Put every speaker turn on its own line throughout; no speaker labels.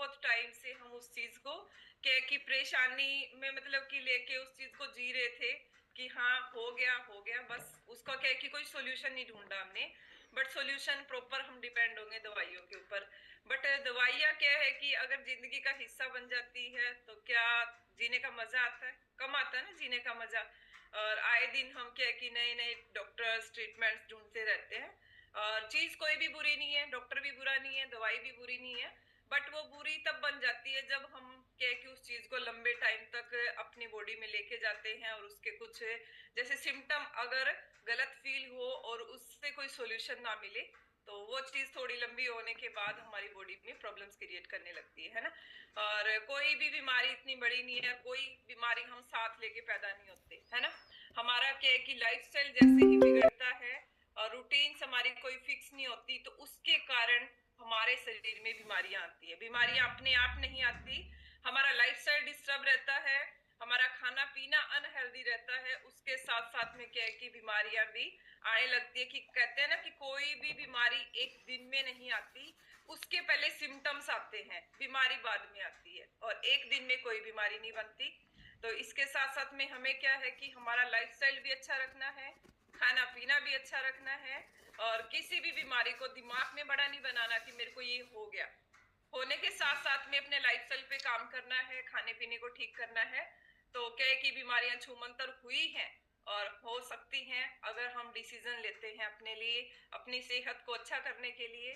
बहुत टाइम से हम उस चीज को क्या कि परेशानी में मतलब कि लेके उस चीज को जी रहे थे कि हाँ हो गया बस उसका क्या है कि कोई सोल्यूशन नहीं ढूंढा हमने। बट सोल्यूशन प्रॉपर हम डिपेंड होंगे दवाइयों के ऊपर। बट दवाइयाँ क्या है कि अगर जिंदगी का हिस्सा बन जाती है तो क्या जीने का मजा आता है, कम आता है ना जीने का मजा। और आए दिन हम क्या है कि नए नए डॉक्टर्स ट्रीटमेंट्स ढूंढते रहते हैं। और चीज कोई भी बुरी नहीं है, डॉक्टर भी बुरा नहीं है, दवाई भी बुरी नहीं है। बट वो बुरी तब बन जाती है जब हम क्या है कि उस चीज को लंबे टाइम तक अपनी बॉडी में लेके जाते हैं और उसके कुछ जैसे सिम्टम अगर गलत फील हो और उससे कोई सोल्यूशन ना मिले तो वो चीज थोड़ी लंबी होने के बाद हमारी बॉडी में प्रॉब्लम्स क्रिएट करने लगती है ना। और कोई भी बीमारी इतनी बड़ी नहीं है, कोई बीमारी हम साथ लेके पैदा नहीं होते है ना। हमारा क्या है कि लाइफस्टाइल जैसे ही बिगड़ता है और रूटीन्स हमारी कोई फिक्स नहीं होती तो उसके कारण हमारे शरीर में बीमारियां आती है। बीमारियां अपने आप नहीं आती, हमारा लाइफस्टाइल डिस्टर्ब रहता है, हमारा खाना पीना अनहेल्दी रहता है, उसके साथ साथ में क्या है कि बीमारियां भी आने लगती है। कि कहते हैं ना कि कोई भी बीमारी एक दिन में नहीं आती, उसके पहले सिम्टम्स आते हैं, बीमारी बाद में आती है और एक दिन में कोई बीमारी नहीं बनती। तो इसके साथ साथ में हमें क्या है कि हमारा लाइफस्टाइल भी अच्छा रखना है, खाना पीना भी अच्छा रखना है और किसी भी बीमारी को दिमाग में बड़ा नहीं बनाना कि मेरे को ये हो गया। होने के साथ साथ में अपने लाइफस्टाइल पे काम करना है, खाने पीने को ठीक करना है। तो क्या है कि बीमारियां छूमंतर हुई हैं और हो सकती हैं अगर हम डिसीजन लेते हैं अपने लिए, अपनी सेहत को अच्छा करने के लिए।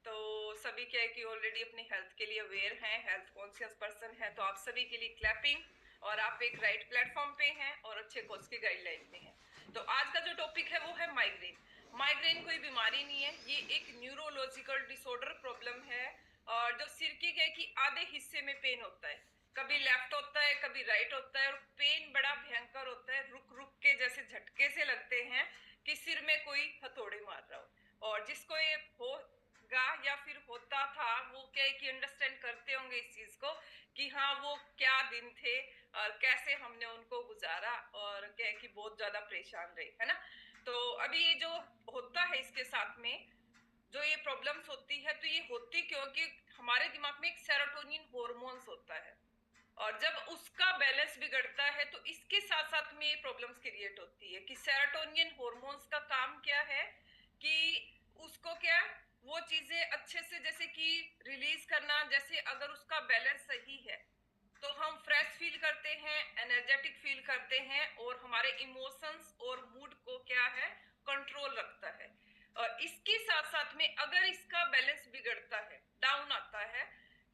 तो सभी क्या है कि ऑलरेडी अपनी हेल्थ के लिए अवेयर हैं, हेल्थ कॉन्शियस पर्सन है, तो आप सभी के लिए क्लैपिंग। और आप एक राइट प्लेटफॉर्म पे हैं और अच्छे कोच की गाइडलाइन में हैं। तो आज का जो टॉपिक है वो है माइग्रेन। माइग्रेन कोई बीमारी नहीं है, ये एक न्यूरोलॉजिकल डिसऑर्डर प्रॉब्लम है। और जो सिर की क्या है कि आधे हिस्से में पेन होता है, कभी लेफ्ट होता है कभी राइट होता है और पेन बड़ा भयंकर होता है, रुक रुक के जैसे झटके से लगते हैं कि सिर में कोई हथौड़े मार रहा हो। और जिसको ये होगा या फिर होता था वो क्या है कि अंडरस्टैंड करते होंगे इस चीज को कि हाँ वो क्या दिन थे और कैसे हमने उनको गुजारा और क्या है कि बहुत ज्यादा परेशान रहे है ना। तो अभी ये जो होता है इसके साथ में जो ये प्रॉब्लम्स होती है तो ये होती क्योंकि हमारे दिमाग में एक सेरोटोनिन हॉर्मोन्स होता है और जब उसका बैलेंस बिगड़ता है तो इसके साथ साथ में ये प्रॉब्लम्स क्रिएट होती है। कि सेरोटोनिन हॉर्मोन्स का काम क्या है कि उसको क्या वो चीजें अच्छे से जैसे कि रिलीज करना। जैसे अगर उसका बैलेंस सही है तो हम फ्रेश फील करते हैं, एनर्जेटिक फील करते हैं और हमारे इमोशंस और मूड को क्या है कंट्रोल रखता है। और इसके साथ साथ में अगर इसका बैलेंस बिगड़ता है, डाउन आता है,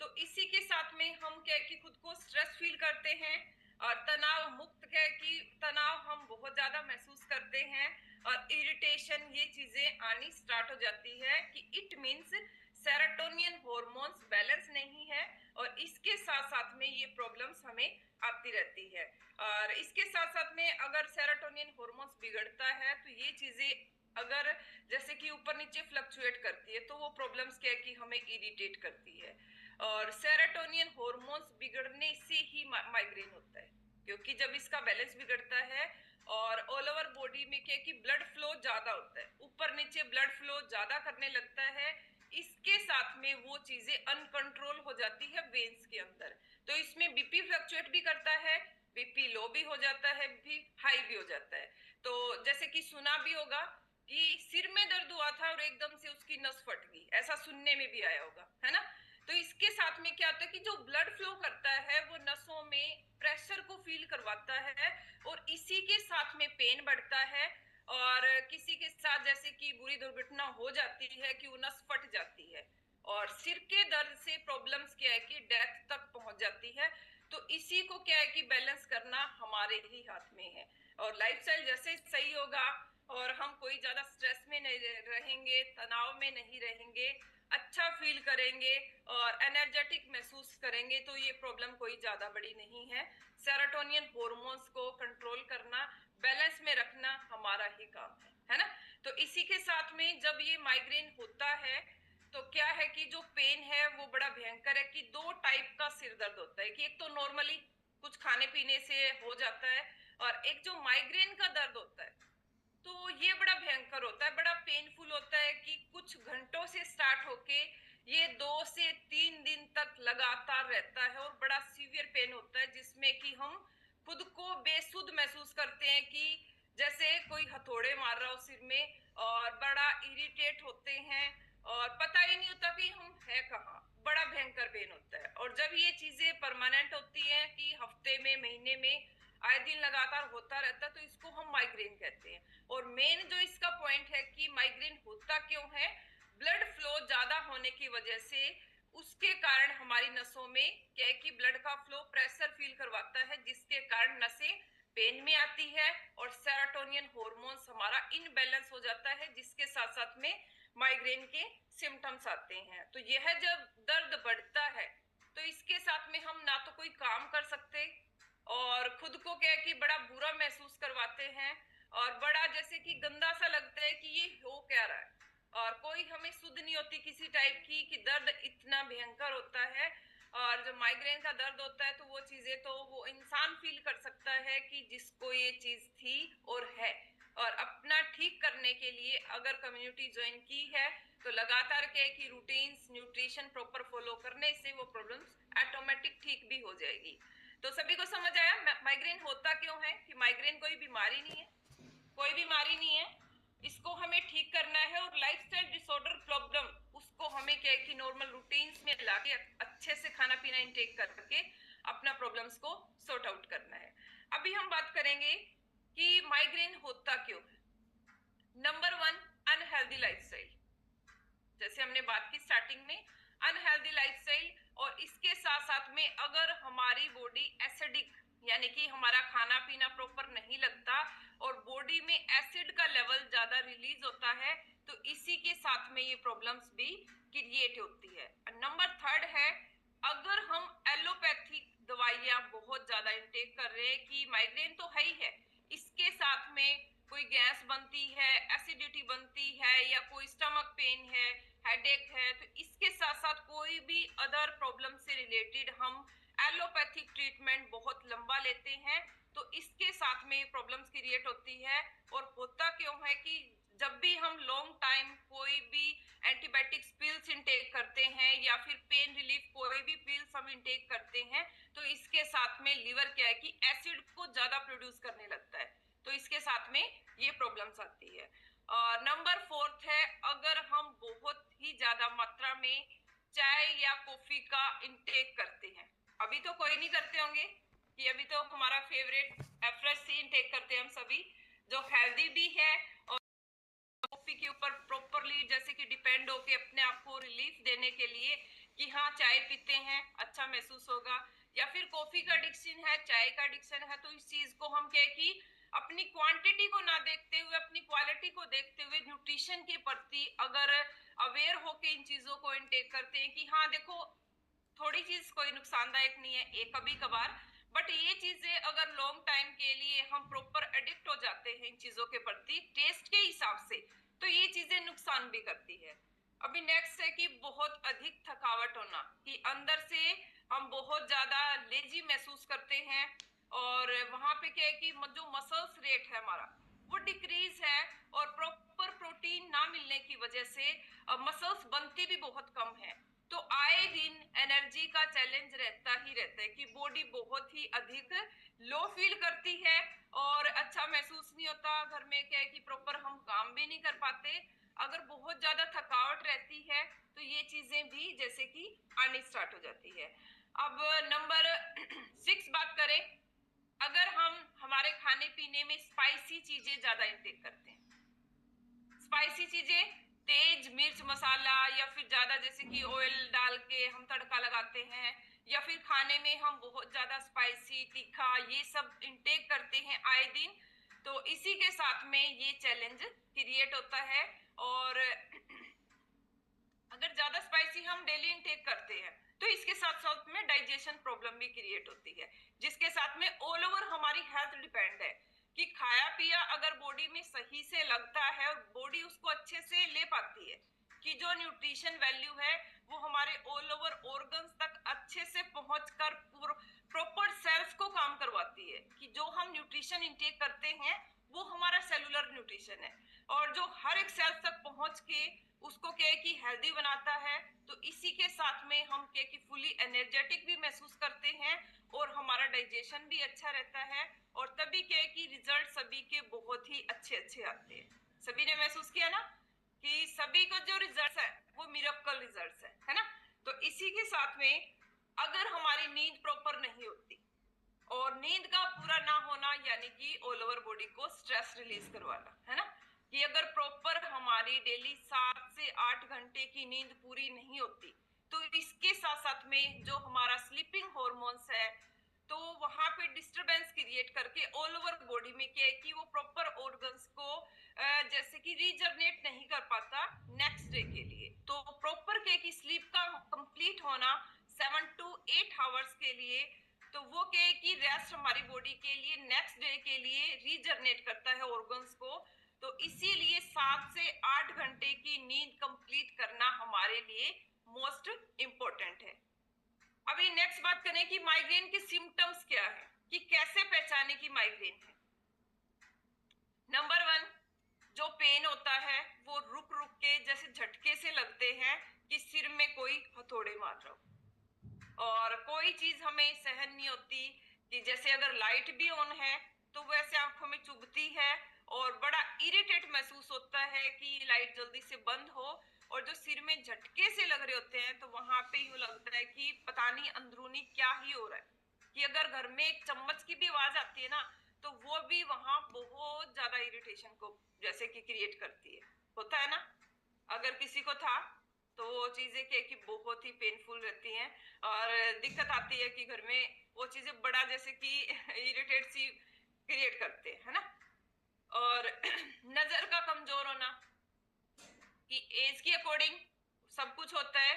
तो इसी के साथ में हम क्या है कि खुद को स्ट्रेस फील करते हैं और तनाव मुक्त क्या है कि तनाव हम बहुत ज्यादा महसूस करते हैं और इरिटेशन ये चीजें आनी स्टार्ट हो जाती है कि it means serotonin hormones balance नहीं है और इसके साथ साथ में ये प्रॉब्लम्स हमें आती रहती है। और इसके साथ साथ में अगर सेरोटोनिन हॉर्मोन्स बिगड़ता है तो ये चीजें अगर जैसे कि ऊपर नीचे फ्लक्चुएट करती है तो वो प्रॉब्लम्स क्या है कि हमें इरिटेट करती है। और सेरोटोनिन हॉर्मोन्स बिगड़ने से ही माइग्रेन होता है क्योंकि जब इसका बैलेंस बिगड़ता है और ऑल ओवर बॉडी में क्या है कि ब्लड फ्लो ज्यादा होता है, ऊपर नीचे ब्लड फ्लो ज्यादा करने लगता है, इसके साथ में वो चीजें अनकंट्रोल हो जाती है वेन्स के अंदर। तो इसमें बीपी फ्लक्चुएट भी करता है, बीपी लो भी हो जाता है, भी हाई भी हो जाता है। तो जैसे कि सुना भी होगा कि सिर में दर्द हुआ था और एकदम से उसकी नस फट गई, ऐसा सुनने में भी आया होगा है ना। तो इसके साथ में क्या होता है कि जो ब्लड फ्लो करता है वो नसों में प्रेशर को फील करवाता है और इसी के साथ में पेन बढ़ता है। और किसी के साथ जैसे कि बुरी दुर्घटना हो जाती है कि वो नस फट जाती है और सिर के दर्द से प्रॉब्लम्स क्या है कि डेथ तक पहुंच जाती है। तो इसी को क्या है कि बैलेंस करना हमारे ही हाथ में है। और लाइफस्टाइल जैसे सही होगा और हम कोई ज्यादा स्ट्रेस में नहीं रहेंगे, तनाव में नहीं रहेंगे, अच्छा फील करेंगे और एनर्जेटिक महसूस करेंगे तो ये प्रॉब्लम कोई ज्यादा बड़ी नहीं है। सेरोटोनिन हॉर्मोन्स को कंट्रोल करना, बैलेंस में रखना हमारा ही काम है ना। तो इसी के साथ में जब ये माइग्रेन होता है तो क्या है कि जो पेन है वो बड़ा भयंकर है। कि दो टाइप का सिर दर्द होता है कि एक तो नॉर्मली कुछ खाने पीने से हो जाता है और एक जो माइग्रेन का दर्द होता है तो ये बड़ा भयंकर होता है, बड़ा पेनफुल होता है कि कुछ घंटों से स्टार्ट होके ये 2 से 3 दिन तक लगातार रहता है और बड़ा सीवियर पेन होता है, जिसमें कि हम खुद को बेसुध महसूस करते हैं कि जैसे कोई हथौड़े मार रहा हो सिर में, और बड़ा इरिटेट होते हैं और पता ही नहीं होता कि हम है कहाँ। बड़ा भयंकर पेन होता है। और जब ये चीजें परमानेंट होती हैं कि हफ्ते में, महीने में, आए दिन लगातार होता रहता है, तो इसको हम माइग्रेन कहते हैं। और मेन जो इसका पॉइंट है कि माइग्रेन होता क्यों है, ब्लड फ्लो ज्यादा होने की वजह से उसके कारण हमारी नसों में क्या है कि ब्लड का फ्लो प्रेशर फील करवाता है, जिसके कारण नसें पेन में आती है और सेरोटोनिन हार्मोन्स हमारा इनबैलेंस हो जाता है, जिसके साथ साथ में माइग्रेन के सिम्टम्स आते हैं। तो यह जब दर्द बढ़ता है तो इसके साथ में हम ना तो कोई काम कर सकते, और खुद को क्या है कि बड़ा बुरा महसूस करवाते हैं, और बड़ा जैसे कि गंदा सा लगता है कि ये हो क्या रहा है, और कोई हमें सुध नहीं होती किसी टाइप की कि दर्द इतना भयंकर होता है। और जब माइग्रेन का दर्द होता है तो वो चीजें तो वो इंसान फील कर सकता है कि जिसको ये चीज थी और है। और अपना ठीक करने के लिए अगर कम्युनिटी ज्वाइन की है तो लगातार क्या है कि रूटीन्स, न्यूट्रिशन प्रॉपर फॉलो करने से वो प्रॉब्लम्स ऑटोमेटिक ठीक भी हो जाएगी। तो सभी को समझ आया माइग्रेन होता क्यों है, कि माइग्रेन कोई बीमारी नहीं है, कोई बीमारी नहीं है, इसको हमें ठीक करना है। और लाइफस्टाइल डिसऑर्डर प्रॉब्लम, उसको हमें क्या है कि नॉर्मल रूटीन्स में लाके अच्छे से खाना पीना इंटेक करके अपना प्रॉब्लम्स को सॉर्ट आउट करना है। अभी हम बात करेंगे कि माइग्रेन होता क्यों है। Number 1, unhealthy lifestyle. जैसे हमने बात की स्टार्टिंग में, अनहेल्दी लाइफस्टाइल, और इसके साथ साथ में अगर हमारी बॉडी एसिडिक, यानी कि हमारा खाना पीना प्रॉपर नहीं लगता और बॉडी में एसिड का लेवल ज्यादा रिलीज होता है, तो इसी के साथ में ये प्रॉब्लम्स भी क्रिएट होती है। नंबर 3 है, अगर हम एलोपैथिक दवाइयां बहुत ज्यादा इंटेक कर रहे हैं, कि माइग्रेन तो है ही है, इसके साथ में कोई गैस बनती है, एसिडिटी बनती है, या कोई स्टमक पेन है, हेडेक है, तो इसके साथ साथ कोई भी अदर प्रॉब्लम से रिलेटेड हम एलोपैथिक ट्रीटमेंट बहुत लंबा लेते हैं, तो इसके साथ में प्रॉब्लम्स क्रिएट होती है। और होता क्यों है कि जब भी हम लॉन्ग टाइम कोई भी एंटीबायोटिक्स पिल्स इंटेक करते हैं या फिर पेन रिलीफ कोई भी पिल्स हम इंटेक करते हैं, तो इसके साथ में लीवर क्या है कि एसिड को ज्यादा प्रोड्यूस करने लगता है, तो इसके साथ में ये प्रॉब्लम्स आती है। और नंबर 4 है, अगर हम बहुत ही ज्यादा मात्रा में चाय या कॉफी का इंटेक करते हैं, अभी तो कोई नहीं करते होंगे, कि अभी तो हमारा फेवरेट एफ्रेश सी इंटेक करते हैं हम सभी, जो हेल्दी भी है और कॉफी के ऊपर प्रॉपरली जैसे कि डिपेंड होके अपने आप को रिलीफ देने के लिए कि हाँ चाय पीते हैं अच्छा महसूस होगा, या फिर कॉफी का एडिक्शन है, चाय का एडिक्शन है, तो इस चीज को हम क्या कि अपनी क्वांटिटी को ना देखते हुए अपनी क्वालिटी को देखते हुए न्यूट्रिशन के प्रति अगर अवेयर होके इन चीजों को इनटेक करते हैं कि हाँ देखो थोड़ी चीज कोई नुकसानदायक नहीं है एक कभी कभार, बट ये चीजें अगर लॉन्ग टाइम के लिए हम प्रॉपर एडिक्ट हो जाते हैं इन चीजों के प्रति टेस्ट के हिसाब से, तो ये चीजें नुकसान भी करती है। अभी नेक्स्ट है कि बहुत अधिक थकावट होना, कि अंदर से हम बहुत ज्यादा लेजी महसूस करते हैं, और वहां पे क्या है कि जो मसल्स रेट है हमारा वो डिक्रीज है, और प्रॉपर प्रोटीन ना मिलने की वजह से मसल्स बनती भी बहुत कम है। तो आए दिन एनर्जी का चैलेंज रहता ही रहता है, कि बॉडी बहुत ही अधिक लो फील करती है और अच्छा महसूस नहीं होता, घर में क्या है कि प्रॉपर हम काम भी नहीं कर पाते। अगर बहुत ज्यादा थकावट रहती है तो ये चीजें भी जैसे कि आनी स्टार्ट हो जाती है। अब नंबर 6 बात करें, अगर हम हमारे खाने पीने में स्पाइसी चीजें ज्यादा इंटेक करते हैं, स्पाइसी चीजें, तेज मिर्च मसाला, या फिर ज्यादा जैसे कि ऑयल डाल के हम तड़का लगाते हैं, या फिर खाने में हम बहुत ज्यादा स्पाइसी तीखा ये सब इंटेक करते हैं आए दिन, तो इसी के साथ में ये चैलेंज क्रिएट होता है। और अगर ज्यादा स्पाइसी हम डेली इंटेक करते हैं तो इसके साथ साथ में डाइजेशन प्रॉब्लम भी क्रिएट होती है, जिसके साथ में ऑल ओवर हमारी हेल्थ डिपेंड है, कि खाया पिया अगर बॉडी में सही से लगता है और बॉडी उसको अच्छे से ले पाती है, कि जो न्यूट्रिशन वैल्यू है वो हमारे ऑल ओवर ऑर्गन्स तक अच्छे से पहुंचकर प्रॉपर सेल्स को काम करवाती है, कि जो हम न्यूट्रिशन इंटेक करते हैं वो हमारा सेलुलर न्यूट्रिशन है, और जो हर एक सेल्स तक पहुंच के उसको क्या है कि हेल्दी बनाता है, तो तो इसी के साथ में हम क्या कि फुली एनर्जेटिक भी महसूस करते हैं और हमारा डाइजेशन भी अच्छा रहता है, और तभी क्या है कि रिजल्ट सभी के बहुत ही अच्छे अच्छे आते हैं। सभी ने महसूस किया ना कि सभी को जो रिजल्ट है वो मिरेकल रिजल्ट है ना। तो इसी के साथ में अगर हमारी नींद प्रॉपर नहीं होती और नींद का पूरा ना होना यानी कि ऑल ओवर बॉडी को स्ट्रेस रिलीज करवाना, है ना, कि अगर प्रॉपर हमारी डेली 7 से 8 घंटे की नींद पूरी नहीं होती तो इसके साथ साथ में जो हमारा स्लीपिंग हॉर्मोन्स है तो वहां पे डिस्टरबेंस क्रिएट करके ऑल ओवर बॉडी में क्या है कि वो प्रॉपर ऑर्गन्स को जैसे कि रीजनरेट नहीं कर पाता नेक्स्ट डे के लिए। तो प्रॉपर क्या है कि स्लीप का कंप्लीट होना 7 to 8 आवर्स के लिए, तो वो क्या है कि रेस्ट हमारी बॉडी के लिए नेक्स्ट डे के लिए रीजनरेट करता है ऑर्गन्स को। तो इसीलिए 7 से 8 घंटे की नींद कंप्लीट करना हमारे लिए मोस्ट इंपॉर्टेंट है। अभी नेक्स्ट बात करें कि माइग्रेन के सिम्टम्स क्या है, कि कैसे पहचाने की माइग्रेन है। नंबर 1, जो पेन होता है वो रुक रुक के जैसे झटके से लगते हैं कि सिर में कोई हथौड़े मार रहा हो, और कोई चीज हमें सहन नहीं होती, कि जैसे अगर लाइट भी ऑन है तो वैसे आंखों में चुभती है और बड़ा इरिटेट महसूस होता है कि लाइट जल्दी से बंद हो, और जो सिर में झटके से लग रहे होते हैं तो वहां पे यूं लगता है कि पता नहीं अंदरूनी क्या ही हो रहा है, कि अगर घर में एक चम्मच की भी आवाज आती है ना तो वो भी वहां बहुत ज्यादा इरिटेशन को जैसे कि क्रिएट करती है, होता है ना। अगर किसी को था तो वो चीजें क्या कि बहुत ही पेनफुल रहती हैं और दिक्कत आती है कि घर में वो चीजें बड़ा जैसे कि इरिटेट सी क्रिएट करते हैं, है ना। और नजर का कमजोर होना, कि एज के अकॉर्डिंग सब कुछ होता है,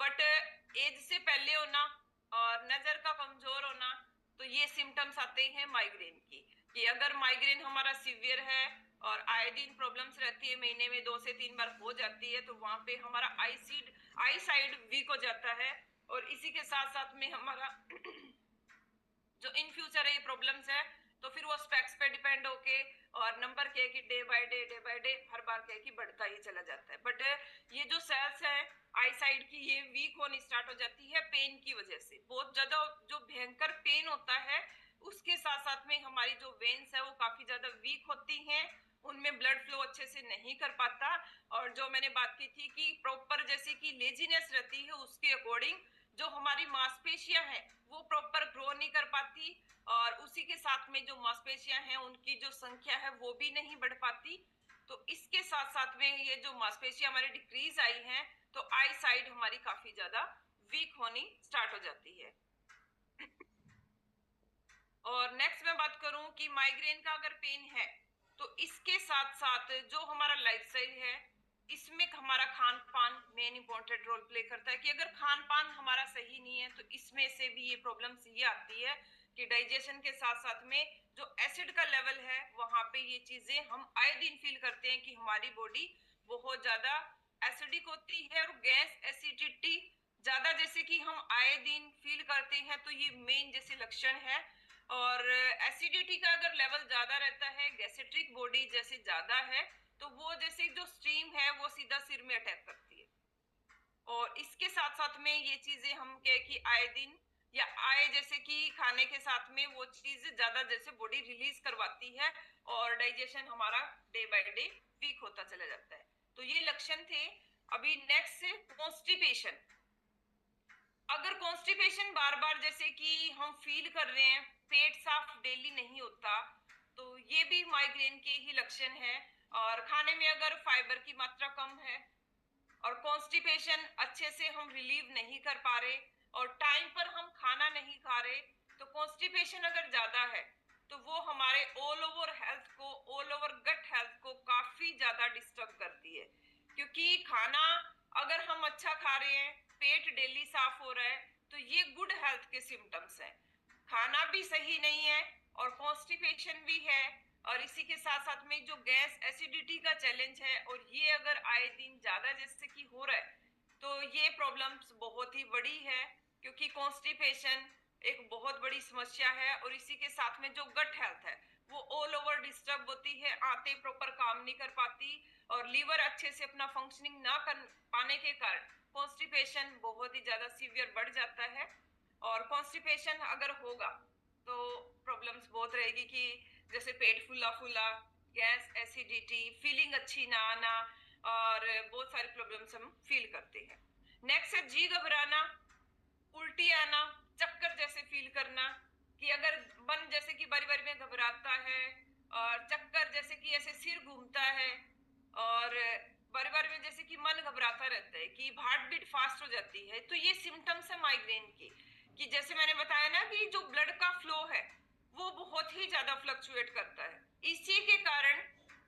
बट एज से पहले होना और नजर का कमजोर होना, तो ये सिम्टम्स आते हैं माइग्रेन की। कि अगर माइग्रेन हमारा सीवियर है और आए दिन प्रॉब्लम्स रहती है, महीने में 2 से 3 बार हो जाती है, तो वहां पे हमारा आई साइड वीक हो जाता है, और इसी के साथ साथ में हमारा जो इन फ्यूचर है ये प्रॉब्लम्स है, तो फिर वो स्पेक्स पे डिपेंड होके और नंबर क्या है कि डे बाय डे हर बार क्या है कि बढ़ता ही चला जाता है। बट ये जो सेल्स है आई साइड की ये वीक होनी स्टार्ट हो जाती है पेन की वजह से। बहुत ज्यादा जो भयंकर पेन होता है उसके साथ साथ में हमारी जो वेन्स है वो काफी ज्यादा वीक होती हैं, उनमें ब्लड फ्लो अच्छे से नहीं कर पाता, और जो मैंने बात की थी कि प्रॉपर जैसे कि लेजीनेस रहती है उसके अकॉर्डिंग जो हमारी मांसपेशियां हैं वो प्रॉपर ग्रो नहीं कर पाती, और उसी के साथ में जो मांसपेशियां हैं उनकी जो संख्या है वो भी नहीं बढ़ पाती। तो इसके साथ साथ में ये जो मांसपेशियां हमारी डिक्रीज आई हैं तो आई साइड हमारी काफी ज्यादा वीक होनी स्टार्ट हो जाती है। और नेक्स्ट मैं बात करूं कि माइग्रेन का अगर पेन है तो इसके साथ साथ जो हमारा लाइफस्टाइल है इसमें हमारा खान पान मेन इंपॉर्टेंट रोल प्ले करता है, कि अगर खान पान हमारा सही नहीं है तो इसमें से भी ये प्रॉब्लम्स ये आती है कि डाइजेशन के साथ साथ में जो एसिड का लेवल है वहां पे ये चीजें हम आए दिन फील करते हैं कि हमारी बॉडी बहुत ज्यादा एसिडिक होती है, और गैस एसिडिटी ज्यादा जैसे कि हम आए दिन फील करते हैं, तो ये मेन जैसे लक्षण है। और एसिडिटी का अगर लेवल ज्यादा रहता है, गैस्ट्रिक बॉडी जैसे ज्यादा है, तो वो जैसे जो स्ट्रीम है वो सीधा सिर में अटैक करती है, और इसके साथ साथ में ये चीजें हम कह कि आए दिन या आए जैसे कि खाने के साथ में वो चीज ज्यादा जैसे बॉडी रिलीज करवाती है और डाइजेशन हमारा डे बाय डे वीक होता चला जाता है। तो ये लक्षण थे। अभी नेक्स्ट से कॉन्स्टिपेशन। अगर कॉन्स्टिपेशन बार बार जैसे कि हम फील कर रहे हैं, पेट साफ डेली नहीं होता, तो ये भी माइग्रेन के ही लक्षण है। और खाने में अगर फाइबर की मात्रा कम है और कॉन्स्टिपेशन अच्छे से हम रिलीव नहीं कर पा रहे और टाइम पर हम खाना नहीं खा रहे, तो कॉन्स्टिपेशन अगर ज्यादा है तो वो हमारे ऑल ओवर हेल्थ को, ऑल ओवर गट हेल्थ को काफी ज्यादा डिस्टर्ब करती है। क्योंकि खाना अगर हम अच्छा खा रहे हैं, पेट डेली साफ हो रहा है, तो ये गुड हेल्थ के सिम्टम्स हैं। खाना भी सही नहीं है और कॉन्स्टिपेशन भी है, और इसी के साथ साथ में जो गैस एसिडिटी का चैलेंज है, और ये अगर आए दिन ज्यादा जैसे कि हो रहा है, तो ये प्रॉब्लम्स बहुत ही बड़ी है। क्योंकि कॉन्स्टिपेशन एक बहुत बड़ी समस्या है, और इसी के साथ में जो गट हेल्थ है वो ऑल ओवर डिस्टर्ब होती है, आंतें प्रॉपर काम नहीं कर पाती, और लीवर अच्छे से अपना फंक्शनिंग ना कर पाने के कारण कॉन्स्टिपेशन बहुत ही ज़्यादा सीवियर बढ़ जाता है। और कॉन्स्टिपेशन अगर होगा तो प्रॉब्लम्स बहुत रहेगी कि जैसे पेट फूला फूला, गैस, एसिडिटी, फीलिंग अच्छी ना आना, और बहुत सारी प्रॉब्लम्स हम फील करते हैं। नेक्स्ट है जी घबराना, उल्टी आना, चक्कर जैसे फील करना, कि अगर मन जैसे कि बारी बारी में घबराता है, और चक्कर जैसे कि ऐसे सिर घूमता है, और बारी बारी में जैसे कि मन घबराता रहता है, कि हार्ट बीट फास्ट हो जाती है। तो ये सिम्टम्स है माइग्रेन की, कि जैसे मैंने बताया ना कि जो ब्लड का फ्लो है वो बहुत ही ज्यादा फ्लक्चुएट करता है। इसी के कारण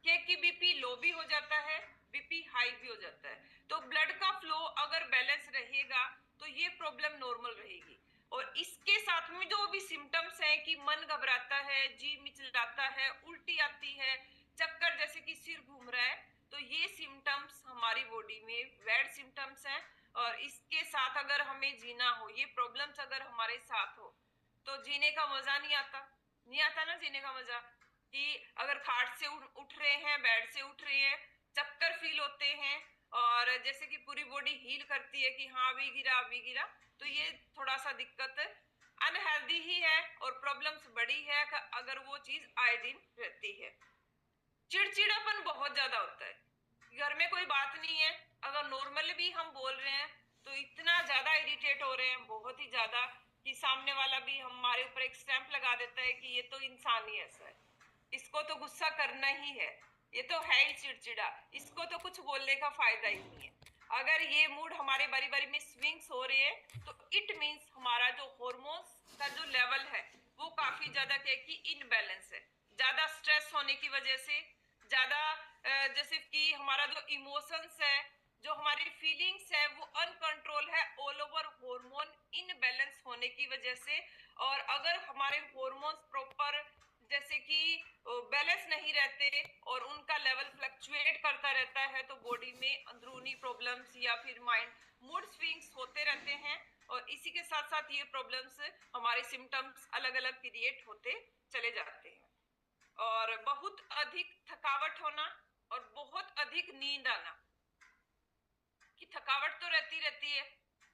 क्या कि बीपी लो भी हो जाता है, बीपी हाई भी हो जाता है। तो ब्लड का फ्लो अगर बैलेंस रहेगा तो ये प्रॉब्लम नॉर्मल रहेगी। और इसके साथ में जो भी सिम्टम्स हैं कि मन घबराता है, जी मिचलाता है, उल्टी आती है, चक्कर जैसे कि सिर घूम रहा है, तो ये सिम्टम्स हमारी बॉडी में बैड सिम्टम्स हैं। और इसके साथ अगर हमें जीना हो, ये प्रॉब्लम्स अगर हमारे साथ हो, तो जीने का मजा नहीं आता। नहीं आता ना जीने का मजा, कि अगर खाट से उठ रहे हैं, बेड से उठ रहे हैं, चक्कर फील होते हैं, और जैसे कि पूरी बॉडी हील करती है कि हाँ अभी गिरा अभी गिरा, तो ये थोड़ा सा दिक्कत अनहेल्दी ही है, और प्रॉब्लम्स बड़ी है अगर वो चीज आए दिन रहती है। चिड़चिड़ापन बहुत ज्यादा होता है, घर में कोई बात नहीं है, अगर नॉर्मल भी हम बोल रहे हैं तो इतना ज्यादा इरिटेट हो रहे हैं, बहुत ही ज्यादा, कि सामने वाला भी हमारे ऊपर एक स्टैंप लगा देता है कि ये तो इंसान ही ऐसा है, इसको तो गुस्सा करना ही है, ये तो है ही चिड़चिड़ा, इसको तो कुछ बोलने का फायदा ही नहीं है। अगर ये मूड हमारे बारी बारी में स्विंग्स हो रहे हैं तो इट मीन्स हमारा जो हॉर्मोन्स का जो लेवल है वो काफी ज्यादा क्या कि इनबैलेंस है। ज्यादा स्ट्रेस होने की वजह से, ज्यादा जैसे कि हमारा जो इमोशंस है, जो हमारी फीलिंग्स है वो अनकंट्रोल है, ऑल ओवर हार्मोन इनबैलेंस होने की वजह से। और अगर हमारे हार्मोन्स प्रॉपर जैसे कि बैलेंस नहीं रहते और उनका लेवल फ्लक्चुएट करता रहता है, तो बॉडी में अंदरूनी प्रॉब्लम्स या फिर माइंड मूड स्विंग्स होते रहते हैं। और इसी के साथ साथ ये प्रॉब्लम्स, हमारे सिम्टम्स अलग अलग क्रिएट होते चले जाते हैं। और बहुत अधिक थकावट होना, और बहुत अधिक नींद आना, कि थकावट तो रहती है,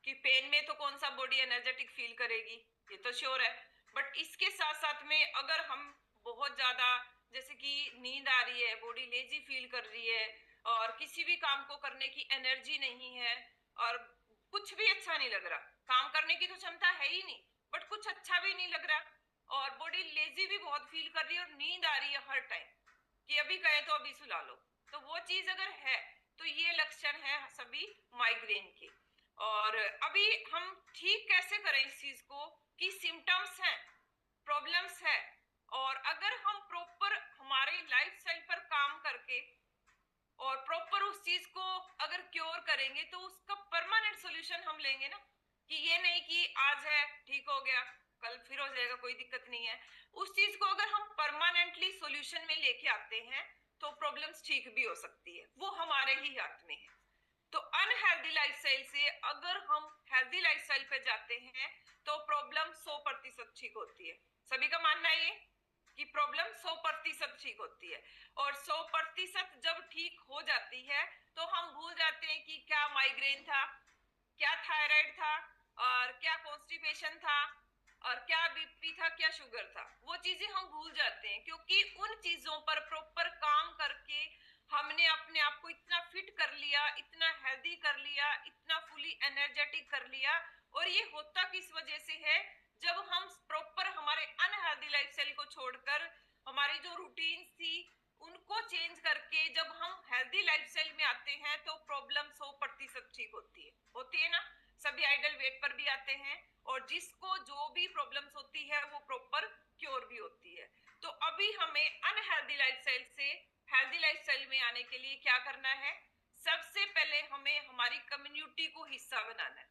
कि पेन में तो कौन सा बॉडी एनर्जेटिक फील करेगी, ये तो श्योर है। बट इसके साथ साथ में अगर हम बहुत ज्यादा जैसे कि नींद आ रही है, बॉडी लेजी फील कर रही है, और किसी भी काम को करने की एनर्जी नहीं है, और कुछ भी अच्छा नहीं लग रहा, काम करने की तो क्षमता है ही नहीं, बट कुछ अच्छा भी नहीं लग रहा, और बॉडी लेजी भी बहुत फील कर रही है, और नींद आ रही है हर टाइम, कि अभी कहे तो अभी सुला लो, तो वो चीज अगर है तो ये लक्षण है सभी माइग्रेन के। और अभी हम ठीक कैसे करें इस चीज को, कि सिम्टम्स हैं, प्रॉब्लम्स है, और अगर हम प्रॉपर हमारे लाइफस्टाइल पर काम करके और प्रॉपर उस चीज को अगर क्योर करेंगे, तो उसका परमानेंट सॉल्यूशन हम लेंगे ना, कि ये नहीं कि आज है ठीक हो गया कल फिर हो जाएगा, कोई दिक्कत नहीं है। उस चीज को अगर हम परमानेंटली सॉल्यूशन में लेके आते हैं तो प्रॉब्लम्स ठीक भी हो सकती है, वो हमारे ही हाथ में है। तो अनहेल्दी लाइफस्टाइल से अगर हम हेल्दी लाइफस्टाइल पे जाते हैं तो प्रॉब्लम 100% ठीक होती है। सभी का मानना है ये कि प्रॉब्लम 100% ठीक होती है। और 100% जब ठीक हो जाती है तो हम भूल जाते हैं कि क्या माइग्रेन था, क्या थायराइड था, और क्या कॉन्स्टिपेशन था, और क्या बीपी था, क्या शुगर था, वो चीजें हम भूल जाते हैं, क्योंकि उन चीजों पर प्रॉपर काम करके हमने अपने आप को इतना फिट कर लिया, इतना हेल्दी कर लिया, इतना फुली एनर्जेटिक कर लिया। और ये होता किस वजह से है, जब हम प्रॉपर हमारे अनहेल्दी लाइफस्टाइल को छोड़कर हमारी जो रूटीन थी उनको चेंज करके जब हम हेल्दी लाइफस्टाइल में आते हैं तो प्रॉब्लम 100% ठीक होती है ना। सभी आइडल वेट पर भी आते हैं, और जिसको जो भी प्रॉब्लम्स होती है वो प्रॉपर क्योर भी होती है। तो अभी हमें अनहेल्दी लाइफस्टाइल से हेल्दी लाइफस्टाइल में आने के लिए क्या करना है, सबसे पहले हमें हमारी कम्युनिटी को हिस्सा बनाना है,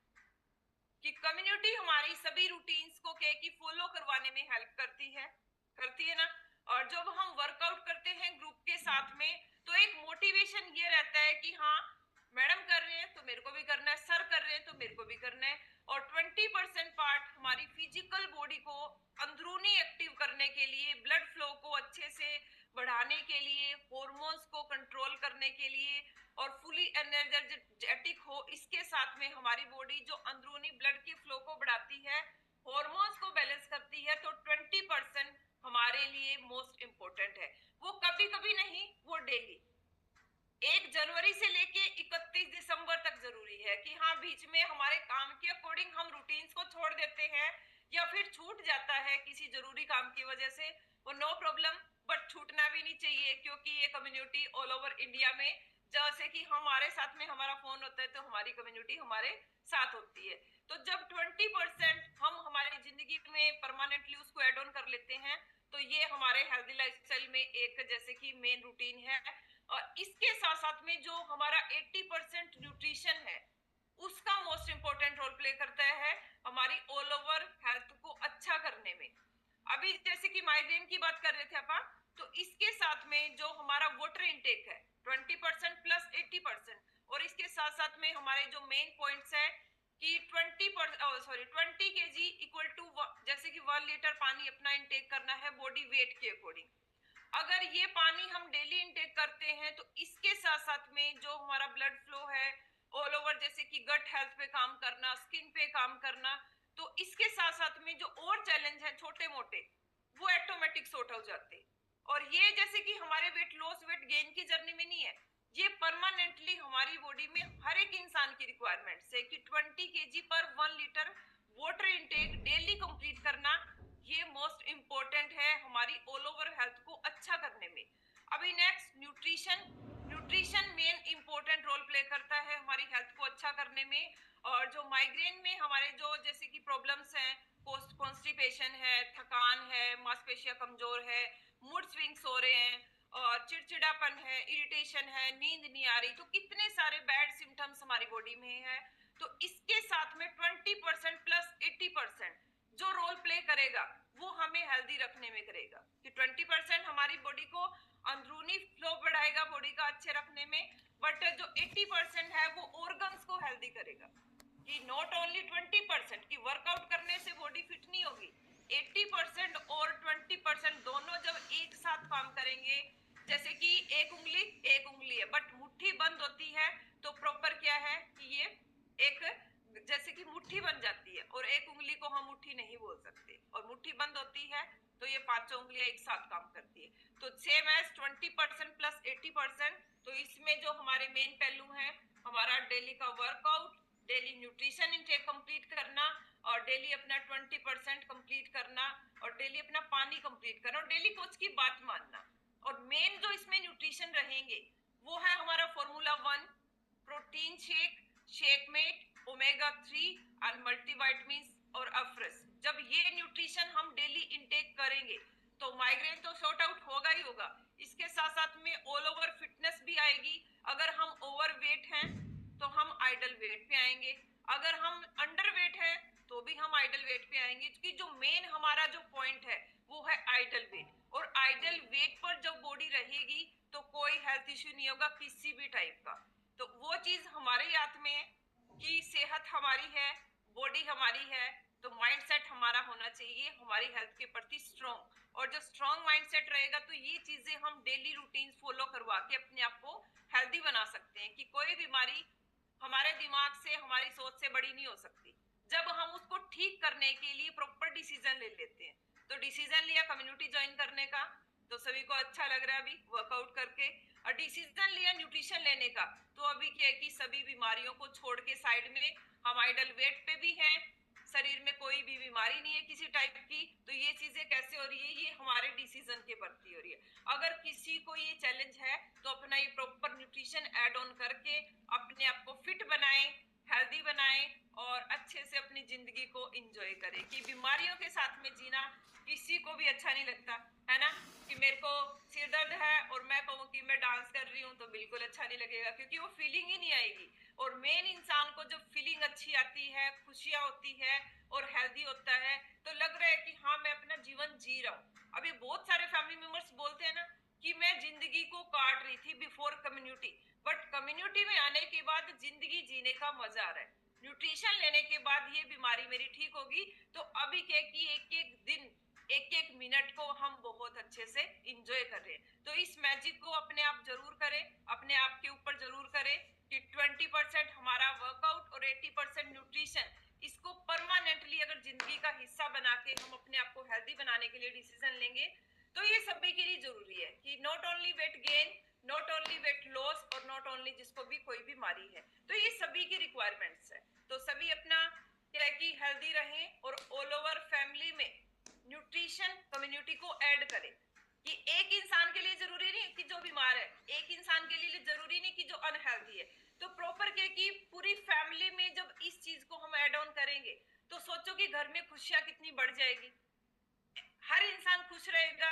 कि कम्युनिटी हमारी सभी रूटीन्स को क्या कि फॉलो करवाने में हेल्प करती है ना। और जब हम वर्कआउट करते हैं ग्रुप के साथ में तो एक मोटिवेशन ये रहता है कि हाँ मैडम कर रहे हैं तो मेरे को भी करना है, सर कर रहे हैं तो मेरे को भी करना है। और 20% पार्ट हमारी फिजिकल बॉडी को अंदरूनी एक्टिव करने के लिए, ब्लड फ्लो को अच्छे से बढ़ाने के लिए, हॉर्मोन्स को कंट्रोल करने के लिए, और फुली एनर्जेटिक हो, इसके साथ साथ में हमारी बॉडी जो अंदरूनी ब्लड के फ्लो को बढ़ाती है, हॉर्मोन्स को बैलेंस करती है, तो 20% हमारे लिए मोस्ट इंपॉर्टेंट है। वो कभी कभी नहीं, वो डेली। 1 जनवरी से लेके 31 दिसंबर तक जरूरी है कि हाँ, बीच में हमारे काम के अकॉर्डिंग हम रूटीन्स को छोड़ देते हैं या फिर छूट जाता है किसी जरूरी काम की वजह से, वो नो प्रॉब्लम, बट छूटना भी नहीं चाहिए, क्योंकि ये कम्युनिटी ऑल ओवर इंडिया में, जैसे कि हमारे साथ में हमारा फोन होता है तो हमारी कम्युनिटी हमारे साथ होती है। तो जब 20% हम हमारी जिंदगी में परमानेंटली उसको एड ऑन कर लेते हैं, तो ये हमारे हेल्दी लाइफस्टाइल में एक जैसे कि मेन रूटीन है। और इसके साथ साथ में जो हमारा 80% न्यूट्रिशन है, उसका मोस्ट इंपॉर्टेंट रोल प्ले करता है हमारी ऑल ओवर हेल्थ को अच्छा करने में। अभी जैसे कि माइग्रेन की बात कर रहे थे अपन, तो इसके साथ में जो हमारा वाटर इनटेक है 20% प्लस 80%, और इसके साथ साथ में हमारे जो मेन पॉइंट्स है कि 20 kg इक्वल टू जैसे कि 1 लीटर पानी अपना इनटेक करना है बॉडी वेट के अकॉर्डिंग। अगर ये पानी हम डेली इनटेक करते हैं, तो इसके साथ साथ में जो हमारा ब्लड फ्लो है ऑल ओवर, जैसे कि गट हेल्थ पे काम करना, स्किन पे काम करना, तो इसके साथ साथ में जो और चैलेंज है छोटे मोटे, वो ऑटोमेटिक सॉर्ट हो जाते हैं। और ये जैसे कि हमारे वेट लॉस वेट गेन की जर्नी में नहीं है, ये परमानेंटली हमारी बॉडी में हर एक इंसान की रिक्वायरमेंट है कि 20 kg पर 1 litre water intake daily complete करना, ये मोस्ट इंपॉर्टेंट है हमारी ऑल ओवर हेल्थ को अच्छा करने में। अभी next nutrition. Nutrition main important role play करता है हमारी हेल्थ को अच्छा करने में। और जो माइग्रेन में हमारे जो जैसे कि प्रॉब्लम्स हैं, कॉन्स्टिपेशन है, थकान है, मांसपेशियां कमजोर है, मूड स्विंग्स हो रहे हैं, और चिड़चिड़ापन है, इरिटेशन है, नींद नहीं आ रही, तो कितने सारे बैड सिम्टम्स हमारी बॉडी में है। तो इसके साथ में 20% प्लस 80% जो रोल प्ले करेगा, वो हमें हेल्दी रखने में करेगा कि 20% हमारी बॉडी को अंदरूनी फ्लो बढ़ाएगा बॉडी का अच्छे रखने में, बट जो 80% है वो ऑर्गन्स को हेल्दी करेगा। कि नॉट ओनली 20% की वर्कआउट करने से बॉडी फिट नहीं होगी, 80% और 20% दोनों जब एक साथ काम करेंगे, जैसे कि एक उंगली है बट मुट्ठी बंद होती है, तो प्रॉपर क्या है कि ये एक जैसे कि मुट्ठी बन जाती है, और एक उंगली को हम मुट्ठी नहीं बोल सकते, और मुट्ठी बंद होती है तो ये पांचों उंगलियां एक साथ काम करती है। तो सेम एज 20% प्लस 80%। तो इसमें जो हमारे मेन पहलू हैं, हमारा डेली का workout, daily nutrition intake complete करना, और डेली अपना 20% कंप्लीट करना, और डेली अपना पानी कंप्लीट करना, और डेली कोच की बात मानना। और मेन जो इसमें न्यूट्रिशन रहेंगे वो है हमारा formula 1, protein shake, Shakemate, omega 3 और मल्टीविटामिन और अफ्रस। जब ये न्यूट्रिशन हम डेली इनटेक करेंगे तो माइग्रेन तो सॉर्ट आउट होगा ही होगा, इसके साथ साथ में ऑल ओवर फिटनेस भी आएगी। अगर हम ओवरवेट हैं तो हम आइडल वेट पे आएंगे, अगर हम अंडरवेट हैं तो भी हम आइडल वेट पे आएंगे, क्योंकि जो मेन हमारा जो पॉइंट है वो है आइडल वेट। और आइडल वेट पर जब बॉडी रहेगी तो कोई हेल्थ इश्यू नहीं होगा किसी भी टाइप का। तो वो चीज हमारे हाथ में है कि सेहत हमारी है, बॉडी हमारी है, तो माइंडसेट हमारा होना चाहिए हमारी हेल्थ के प्रति स्ट्रॉन्ग। और जो स्ट्रॉन्ग माइंडसेट रहेगा तो ये चीजें हम डेली रूटीन फॉलो करवा के अपने आप को हेल्दी बना सकते हैं कि कोई बीमारी हमारे दिमाग से, हमारी सोच से बड़ी नहीं हो सकती, जब हम उसको ठीक करने के लिए प्रॉपर डिसीजन ले लेते हैं। तो डिसीजन लिया कम्युनिटी ज्वाइन करने का, तो सभी को अच्छा लग रहा है अभी वर्कआउट करके, और डिसीजन लिया न्यूट्रिशन लेने का, तो अभी क्या है कि सभी बीमारियों को छोड़ के साइड में हम आइडल वेट पे भी हैं, शरीर में कोई भी बीमारी नहीं है किसी टाइप की। तो ये चीजें कैसे हो रही है, ये हमारे डिसीजन के प्रति हो रही है। अगर किसी को ये चैलेंज है तो अपना ये प्रॉपर न्यूट्रिशन ऐड ऑन करके अपने आप को फिट बनाएं, हेल्दी बनाएं, और अच्छे से अपनी जिंदगी को एंजॉय करें। कि बीमारियों के साथ में जीना किसी को भी अच्छा नहीं लगता है ना, कि मेरे को सिर दर्द है और मैं कहूँ कि मैं डांस कर रही हूँ तो बिल्कुल अच्छा नहीं लगेगा, क्योंकि वो फीलिंग ही नहीं आएगी। और मेन इंसान को जब फीलिंग अच्छी आती है, खुशियां होती है और हेल्दी होता है, तो लग रहा है कि हाँ मैं अपना जीवन जी रहा हूँ। अभी बहुत सारे फैमिली मेंबर्स बोलते हैं ना कि मैं जिंदगी को काट रही थी बिफोर कम्युनिटी, बट कम्युनिटी में आने के बाद जिंदगी जीने का मजा आ रहा है। न्यूट्रिशन लेने के बाद ये बीमारी मेरी ठीक होगी, तो अभी क्या कि एक एक दिन, एक एक मिनट को हम बहुत अच्छे से इंजॉय कर रहे हैं। तो इस मैजिक को अपने आप जरूर करें, अपने आप के ऊपर जरूर करें कि 20% हमारा वर्कआउट और 80% न्यूट्रिशन, इसको परमानेंटली अगर जिंदगी का हिस्सा बना के हम अपने आप को हेल्दी बनाने के लिए डिसीजन लेंगे, तो ये सभी के लिए जरूरी है कि not only weight gain, not only weight loss, और नॉट ओनली जिसको भी कोई बीमारी है, तो ये सभी की रिक्वायरमेंट्स है। तो सभी अपना क्या है कि हेल्दी रहें और ऑल ओवर फैमिली में न्यूट्रिशन कम्युनिटी को ऐड करें, कि एक इंसान के लिए जरूरी नहीं कि जो बीमार है, एक इंसान के लिए जरूरी नहीं कि जो अनहेल्दी है। तो प्रॉपर क्या कि पूरी फैमिली में जब इस चीज को हम ऐड ऑन करेंगे, तो सोचो कि घर में खुशियां कितनी बढ़ जाएगी, हर इंसान खुश रहेगा,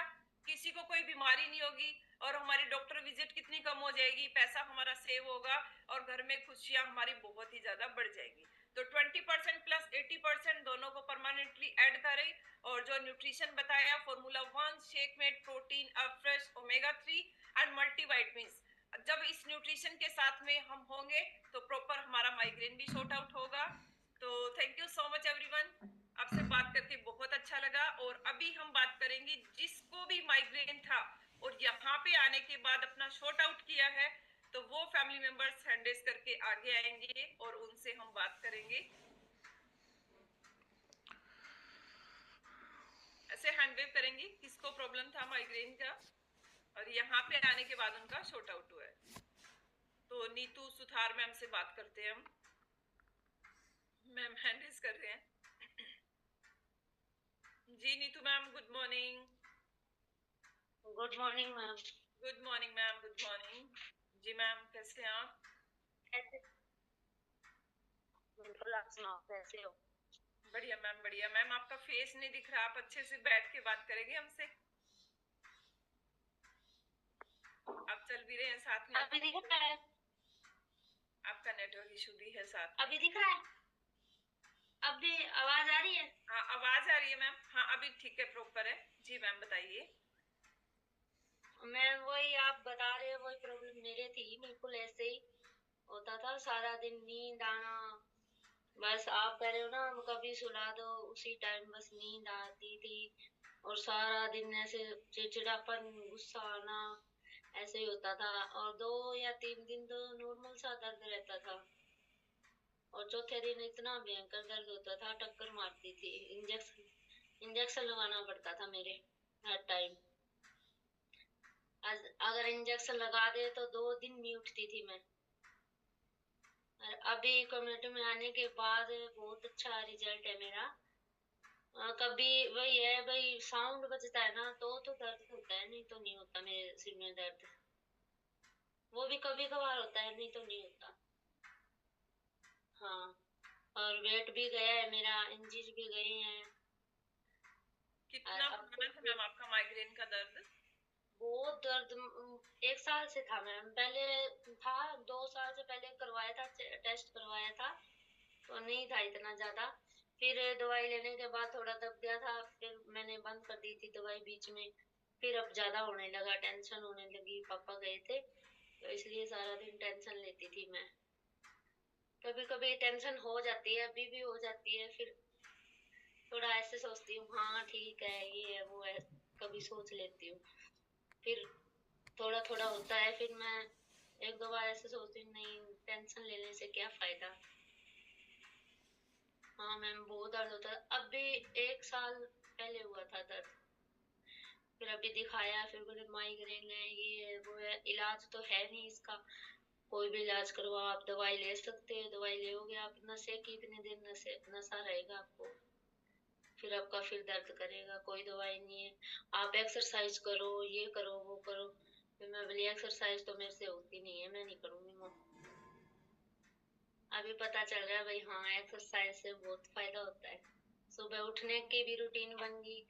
किसी को कोई बीमारी नहीं होगी, और हमारी डॉक्टर विजिट कितनी कम हो जाएगी, पैसा हमारा सेव होगा, और घर में खुशियां हमारी बहुत ही ज्यादा बढ़ जाएगी। तो 20% प्लस 80% दोनों को परमानेंटली ऐड करें, और जो न्यूट्रिशन बताया formula 1 shake made protein fresh omega 3 and multivitamins, जब इस न्यूट्रिशन के साथ में हम होंगे तो प्रॉपर हमारा माइग्रेन भी सॉर्ट आउट होगा। तो thank you so much everyone, आपसे बात करके बहुत अच्छा लगा। और अभी हम बात करेंगे जिसको भी माइग्रेन था और यहाँ पे आने के बाद अपना शॉर्ट आउट किया है, तो वो फैमिली मेंबर्स हैंड रेज करके आगे आएंगे और उनसे हम बात करेंगे। ऐसे हैंड वेव करेंगे किसको प्रॉब्लम था माइग्रेन का, और यहाँ पे आने के बाद उनका शॉर्ट आउट हुआ है। तो नीतू सुथार मैम से बात करते हैं हम। मैम हैंड रेज कर रहे हैं। जी Neetu ma'am, good morning.
Good morning ma'am.
Good morning ma'am, good morning. जी मैम, कैसे हैं आप?
कैसे? बिल्कुल, आप सुनाओ कैसे हो?
बढ़िया मैम, बढ़िया। मैम आपका फेस नहीं दिख रहा, आप अच्छे से बैठ के बात करेंगे हमसे? आप चल भी रहे हैं साथ में?
अभी दिख रहा है?
आपका नेटवर्क इशू भी है साथ में।
अभी दिख रहा है? अभी आवाज आ रही है?
हाँ, आवाज आ रही है मैम। हाँ, अभी ठीक है, प्रॉपर है। जी मैम, बताइए।
मैं वही आप बता रहे हो, वही प्रॉब्लम मेरे थी, बिल्कुल ऐसे ही होता था, सारा दिन नींद आना। बस आप कह रहे हो ना, कभी सुला दो उसी टाइम बस नींद आती थी, और सारा दिन ऐसे चिड़चिड़ापन, गुस्सा आना, ऐसे ही होता था। और 2 या 3 दिन तो नॉर्मल सा दर्द रहता था, और चौथे दिन इतना भयंकर दर्द होता था, टक्कर मारती थी। इंजेक्शन लगाना पड़ता था मेरे हर टाइम। अगर इंजेक्शन लगा दे तो 2 दिन नहीं उठती थी मैं। और अभी कम्युनिटी में आने के बाद बहुत अच्छा रिजल्ट है मेरा। कभी वही है भाई, साउंड बजता है ना तो दर्द होता है, नहीं तो नहीं होता मेरे सिर में दर्द। वो भी कभी कभार होता है, नहीं तो नहीं होता। हाँ, और वेट भी गया है मेरा, इंचज भी गए हैं।
कितना पुराना था मैम आपका माइग्रेन का दर्द?
बहुत दर्द 1 साल से था मैम। पहले था 2 साल से पहले करवाया था, टेस्ट करवाया था, तो नहीं था इतना ज्यादा। फिर दवाई लेने के बाद थोड़ा दब गया था, फिर मैंने बंद कर दी थी दवाई बीच में। फिर अब ज्यादा होने लगा, टेंशन होने लगी, पापा गए थे तो इसलिए सारा दिन टेंशन लेती थी मैं। कभी कभी टेंशन हो जाती है, अभी भी हो जाती है। फिर थोड़ा ऐसे सोचती हूँ, हाँ ठीक है, ये है वो है, कभी सोच लेती हूँ। फिर थोड़ा थोड़ा होता है, फिर मैं 1-2 बार ऐसे सोचती हूँ, नहीं टेंशन लेने से क्या फायदा। हाँ मैम, बहुत दर्द होता है। अब भी 1 साल पहले हुआ था दर्द, फिर अभी दिखाया, फिर बोले माइग्रेन है, ये है वो है। इलाज तो है नहीं इसका, कोई भी इलाज करवाओ आप, दवाई ले सकते हो, दवाई लोगे आप, नशे की इतने दिन नशा रहेगा आपको, फिर आपका फिर दर्द करेगा, कोई दवाई नहीं है। आप एक्सरसाइज करो, ये करो वो करो। फिर मैं बोली एक्सरसाइज तो मेरे से होती नहीं है, मैं नहीं करूंगी मम्मा। अभी पता चल रहा है भाई, हाँ एक्सरसाइज से बहुत फायदा होता है। सुबह उठने की भी रूटीन बन गई,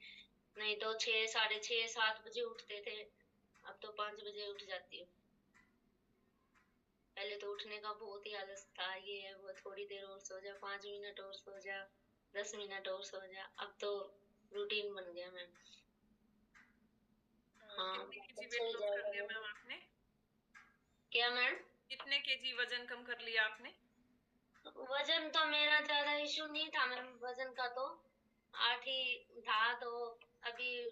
नहीं तो 6, 6:30, 7 बजे उठते थे, अब तो 5 बजे उठ जाती हूँ। पहले तो उठने का बहुत ही आलस था, ये है वो, थोड़ी देर और सो जा, 5 मिनट और सो जा, 10 मिनट और सो जा, अब तो रूटीन बन गया मैम। हाँ,
कितने केजी
अच्छा
वेट
ही
लॉस कर
जाएगा
लिया
मैम।
मैम आपने?
क्या मैम?
कितने केजी वजन कम कर लिया आपने?
वजन तो मेरा ज्यादा इशू नहीं था मैम, वजन का तो 8 ही था, तो अभी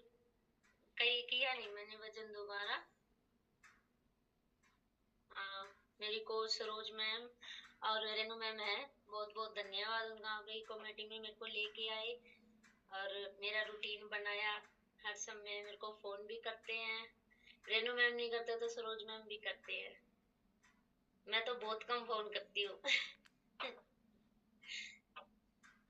कहीं किया नहीं मैंने वजन दोबारा। हाँ, मेरी कोच सरोज मैम और रेनू मैम है, बहुत बहुत धन्यवाद उनका। आपकी कमेटी में मेरे को लेके आए और मेरा रूटीन बनाया। हर समय मेरे को फोन भी करते हैं, रेनू मैम नहीं करते तो सरोज मैम भी करते हैं। मैं तो बहुत कम फोन करती हूँ।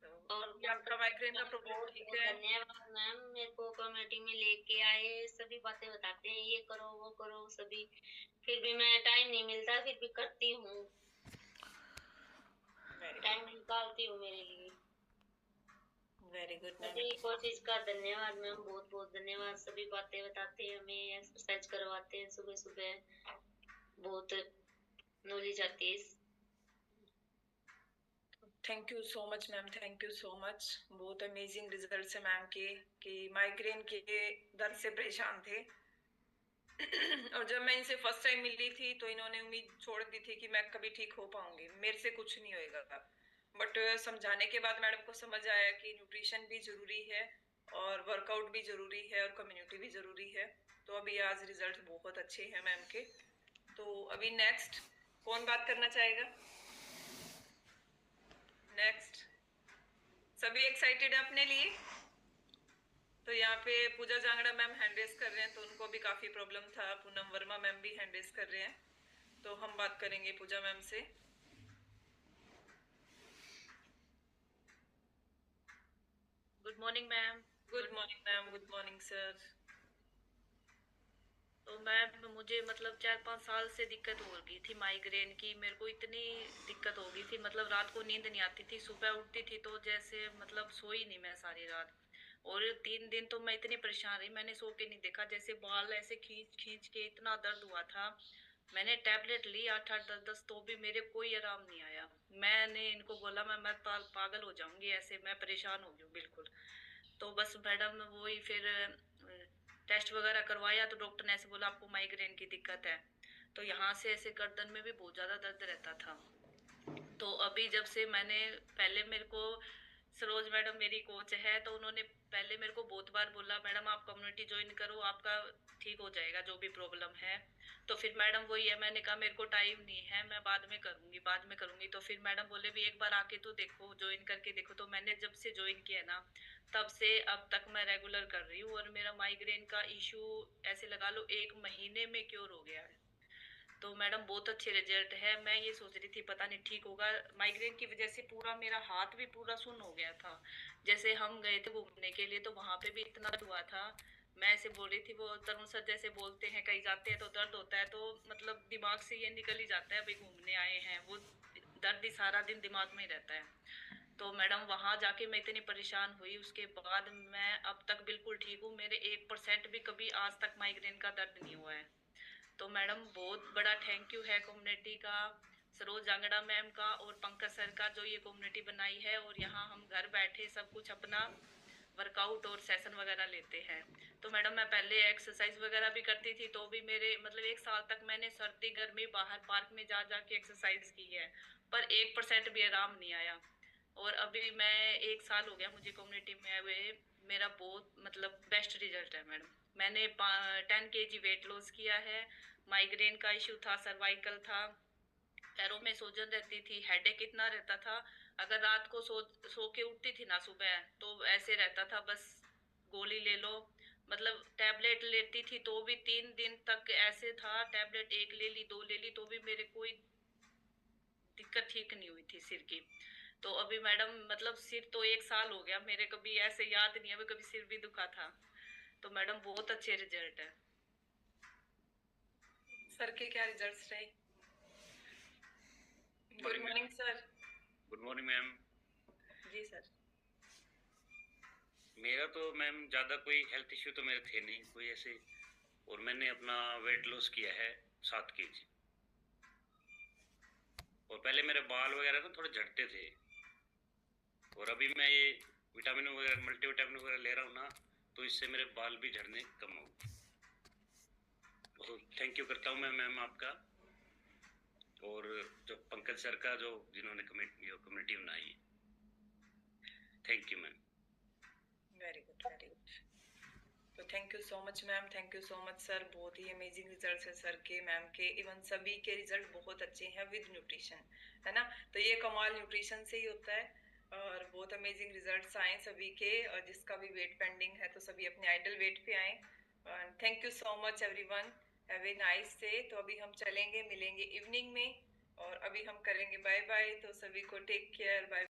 तो
और
अभी आपका
पंकज
माइग्रेन का
सर का
प्रॉब्लम
बहुत
ठीक
बहुत
है?
धन्यवाद मैम, मेरे को कमेटी में लेके आए, सभी बातें बताते हैं, ये करो वो करो सभी। फिर भी मैं टाइम नहीं मिलता, फिर भी करती हूँ,
वेरी
टाइम
गुड,
निकालती हूँ मेरे लिए।
Very good ma'am.
सभी कोचिज का धन्यवाद मैम, बहुत बहुत धन्यवाद। सभी बातें बताते हैं हमें, एक्सरसाइज करवाते हैं सुबह सुबह, बहुत नॉलेज आती है।
Thank you so much ma'am, thank you so much. बहुत अमेजिंग रिजल्ट्स है मैम के, कि माइग्रेन के दर्द से परेशान थे। और जब मैं इनसे फर्स्ट टाइम मिली थी तो इन्होंने उम्मीद छोड़ दी थी कि मैं कभी ठीक हो पाऊंगी, मेरे से कुछ नहीं होएगा। बट समझाने के बाद मैडम को समझ आया कि न्यूट्रिशन भी जरूरी है और वर्कआउट भी जरूरी है और कम्युनिटी भी जरूरी है। तो अभी आज रिजल्ट बहुत अच्छे हैं मैम के। तो अभी नेक्स्ट कौन बात करना चाहेगा? नेक्स्ट सभी एक्साइटेड है अपने लिए? तो यहाँ पे पूजा जांगड़ा मैम हैंड रेस कर रहे हैं, तो उनको भी काफी प्रॉब्लम था। पूनम वर्मा मैम भी हैंड रेस कर रहे हैं, तो हम बात करेंगे पूजा मैम से।
Good morning ma'am.
Good morning ma'am, good morning sir.
तो मैम मुझे मतलब 4-5 साल से दिक्कत हो गई थी माइग्रेन की। मेरे को इतनी दिक्कत हो गई थी, मतलब रात को नींद नहीं आती थी, सुबह उठती थी तो जैसे मतलब सोई नहीं मैं सारी रात। और 3 दिन तो मैं इतनी परेशान रही, मैंने सो के नहीं देखा, जैसे बाल ऐसे खींच खींच के इतना दर्द हुआ था। मैंने टैबलेट ली 8-8 10-10, तो भी मेरे कोई आराम नहीं आया। मैंने इनको बोला मैं पागल हो जाऊंगी, ऐसे मैं परेशान हो गई हूँ बिल्कुल। तो बस मैडम वही फिर टेस्ट वगैरह करवाया तो डॉक्टर ने ऐसे बोला आपको माइग्रेन की दिक्कत है। तो यहाँ से ऐसे गर्दन में भी बहुत ज़्यादा दर्द रहता था। तो अभी जब से मैंने, पहले मेरे को सरोज मैडम मेरी कोच है, तो उन्होंने पहले मेरे को बहुत बार बोला मैडम आप कम्युनिटी ज्वाइन करो, आपका ठीक हो जाएगा जो भी प्रॉब्लम है। तो फिर मैडम वही है, मैंने कहा मेरे को टाइम नहीं है, मैं बाद में करूंगी बाद में करूंगी। तो फिर मैडम बोले भी एक बार आके तो देखो, ज्वाइन करके देखो। तो मैंने जब से ज्वाइन किया ना, तब से अब तक मैं रेगुलर कर रही हूँ, और मेरा माइग्रेन का इशू ऐसे लगा लो 1 महीने में क्योर हो गया है। तो मैडम बहुत अच्छे रिजल्ट है। मैं ये सोच रही थी पता नहीं ठीक होगा, माइग्रेन की वजह से पूरा मेरा हाथ भी पूरा सुन्न हो गया था। जैसे हम गए थे घूमने के लिए तो वहां पे भी इतना दर्द हुआ था। मैं ऐसे बोल रही थी, वो तरुण सर जैसे बोलते हैं कहीं जाते हैं तो दर्द होता है, तो मतलब दिमाग से ये निकल ही जाता है भाई घूमने आए हैं, वो दर्द ही सारा दिन दिमाग में ही रहता है। तो मैडम वहां जाके मैं इतनी परेशान हुई, उसके बाद मैं अब तक बिल्कुल ठीक हूँ, मेरे 1% भी कभी आज तक माइग्रेन का दर्द नहीं हुआ है। तो मैडम बहुत बड़ा थैंक यू है कम्युनिटी का, सरोज जांगड़ा मैम का और पंकज सर का, जो ये कम्युनिटी बनाई है। और यहाँ हम घर बैठे सब कुछ अपना वर्कआउट और सेशन वगैरह लेते हैं। तो मैडम मैं पहले एक्सरसाइज वगैरह भी करती थी, तो भी मेरे मतलब 1 साल तक मैंने सर्दी गर्मी बाहर पार्क में जा जा के एक्सरसाइज की है, पर 1% भी आराम नहीं आया। और अभी मैं 1 साल हो गया मुझे कम्युनिटी में आए हुए, मेरा बहुत मतलब बेस्ट रिजल्ट है मैडम। मैंने 10 kg वेट लॉस किया है। माइग्रेन का इशू था, सर्वाइकल था, पैरों में सूजन रहती थी, हेडेक इतना रहता था। अगर रात को सो के उठती थी ना सुबह, तो ऐसे रहता था बस गोली ले लो। मतलब टैबलेट लेती थी तो भी 3 दिन तक ऐसे था, टैबलेट एक ले ली दो ले ली तो भी मेरे कोई दिक्कत ठीक नहीं हुई थी सिर की। तो अभी मैडम मतलब सिर तो 1 साल हो गया मेरे, कभी ऐसे याद नहीं है कभी सिर भी दुखा था। तो मैडम बहुत अच्छे रिजल्ट है।
सर के क्या रिजल्ट्स रहे? Good morning sir.
Good morning ma'am.
जी सर।
मेरा तो मैम ज़्यादा कोई हेल्थ इश्यू तो मेरे थे नहीं कोई ऐसे, और मैंने अपना वेट लॉस किया है 7 kg। और पहले मेरे बाल वगैरह ना थोड़े झड़ते थे, और अभी मैं ये विटामिन वगैरह मल्टीविटामिन वगैरह ले रहा हूँ ना, तो इससे मेरे बाल भी झड़ने कम हो गए। तो थैंक यू करता हूँ मैं मैम आपका, और जो पंकज सर का जो जिन्होंने कम्युनिटी बनाई है, thank you ma'am.
Very good, very good. तो thank you so much ma'am, thank you so much sir. बहुत ही अमेजिंग रिजल्ट्स है सर के, मैम के, इवन सभी के रिजल्ट बहुत अच्छे हैं विद न्यूट्रिशन, है ना। तो ये कमाल न्यूट्रिशन से ही होता है। और बहुत अमेजिंग रिजल्ट्स आए सभी के, और जिसका भी वेट पेंडिंग है तो सभी अपने आइडल वेट पे आए। Thank you so much everyone, have a nice day. तो अभी हम चलेंगे, मिलेंगे इवनिंग में, और अभी हम करेंगे बाय बाय। तो सभी को टेक केयर, बाय।